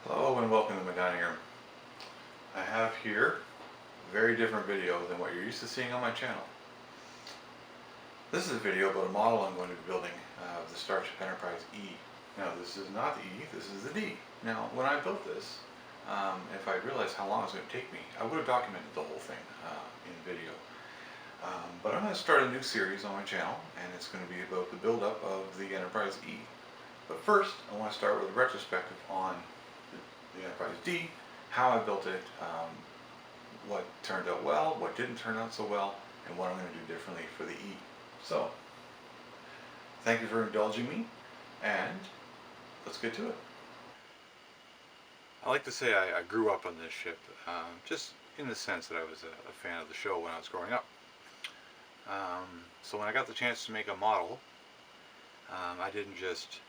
Hello and welcome to my dining room. I have here a very different video than what you're used to seeing on my channel. This is a video about a model I'm going to be building of the Starship Enterprise E. Now this is not the E, this is the D. Now when I built this, if I realized how long it was going to take me, I would have documented the whole thing in video. But I'm going to start a new series on my channel, and it's going to be about the build-up of the Enterprise E. But first, I want to start with a retrospective on the Enterprise D, how I built it, what turned out well, what didn't turn out so well, and what I'm going to do differently for the E. So, thank you for indulging me, and let's get to it. I like to say I grew up on this ship, just in the sense that I was a fan of the show when I was growing up. So when I got the chance to make a model, I didn't just,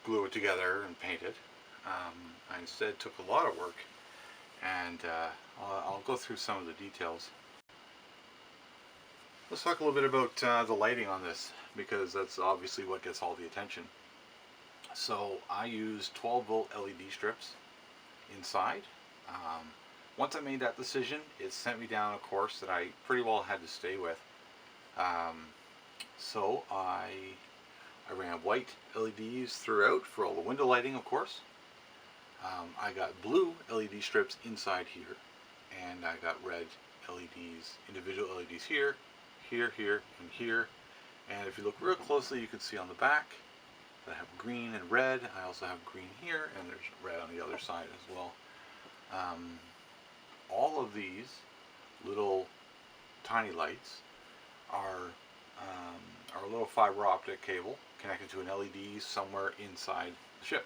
glue it together and paint it. I instead took a lot of work, and I'll go through some of the details. Let's talk a little bit about the lighting on this, because that's obviously what gets all the attention. So I used 12-volt LED strips inside. Once I made that decision, it sent me down a course that I pretty well had to stay with. So I ran white LEDs throughout for all the window lighting, of course. I got blue LED strips inside here, and I got red LEDs, individual LEDs here, here, here, and here. And if you look real closely, you can see on the back that I have green and red. I also have green here, and there's red on the other side as well. All of these little tiny lights are a little fiber optic cable connected to an LED somewhere inside the ship.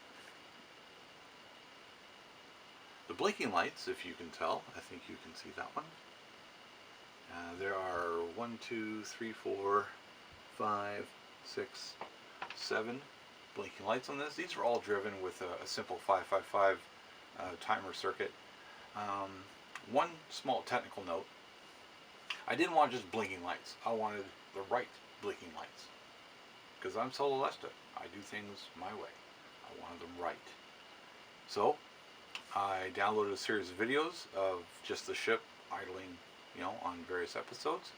The blinking lights, if you can tell, I think you can see that one. There are 1, 2, 3, 4, 5, 6, 7 blinking lights on this. These are all driven with a simple 555 timer circuit. One small technical note: I didn't want just blinking lights. I wanted the right blinking lights, because I'm Sololesta. I do things my way. I wanted them right. So I downloaded a series of videos of just the ship idling, on various episodes,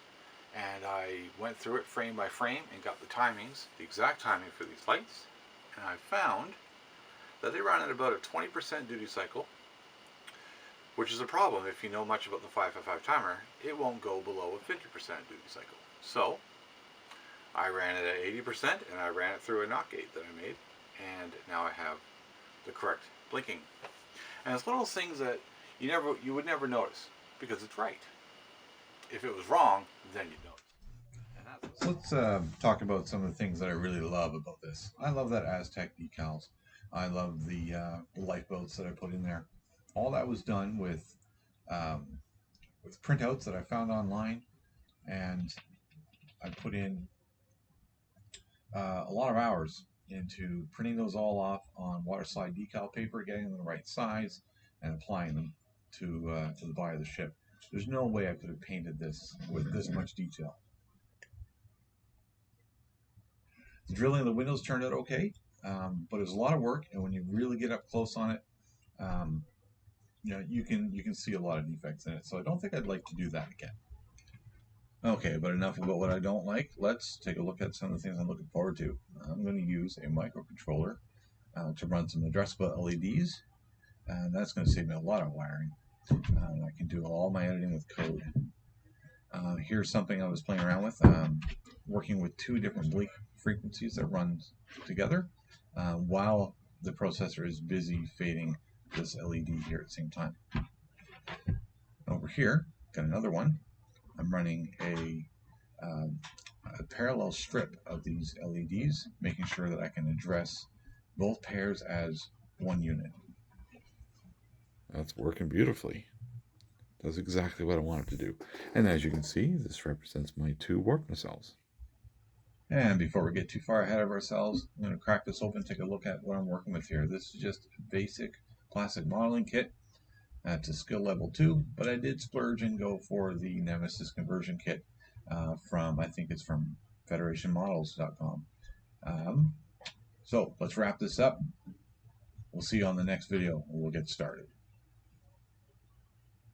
and I went through it frame by frame and got the timings, the exact timing for these lights, and I found that they run at about a 20% duty cycle, which is a problem if you know much about the 555 timer. It won't go below a 50% duty cycle. So I ran it at 80%, and I ran it through a knock gate that I made, and now I have the correct blinking. And it's one of those things that you would never notice, because it's right. If it was wrong, then you'd notice. So let's talk about some of the things that I really love about this. I love that Aztec decals. I love the lifeboats that I put in there. All that was done with printouts that I found online, and I put in a lot of hours into printing those all off on water slide decal paper, getting them the right size, and applying them to the body of the ship. There's no way I could have painted this with this much detail. The drilling of the windows turned out okay, but it was a lot of work, and when you really get up close on it, you can see a lot of defects in it. So I don't think I'd like to do that again. Okay, but enough about what I don't like. Let's take a look at some of the things I'm looking forward to. I'm going to use a microcontroller to run some addressable LEDs, and that's going to save me a lot of wiring. I can do all my editing with code. Here's something I was playing around with, working with 2 different blink frequencies that run together while the processor is busy fading this LED here at the same time. Over here, got another one. I'm running a parallel strip of these LEDs, making sure that I can address both pairs as one unit. That's working beautifully. Does exactly what I want it to do. And as you can see, this represents my 2 warp nacelles. And before we get too far ahead of ourselves, I'm going to crack this open, take a look at what I'm working with here. This is just a basic classic modeling kit. It's a skill level 2, but I did splurge and go for the Nemesis conversion kit I think it's from federationmodels.com. So let's wrap this up. We'll see you on the next video and we'll get started.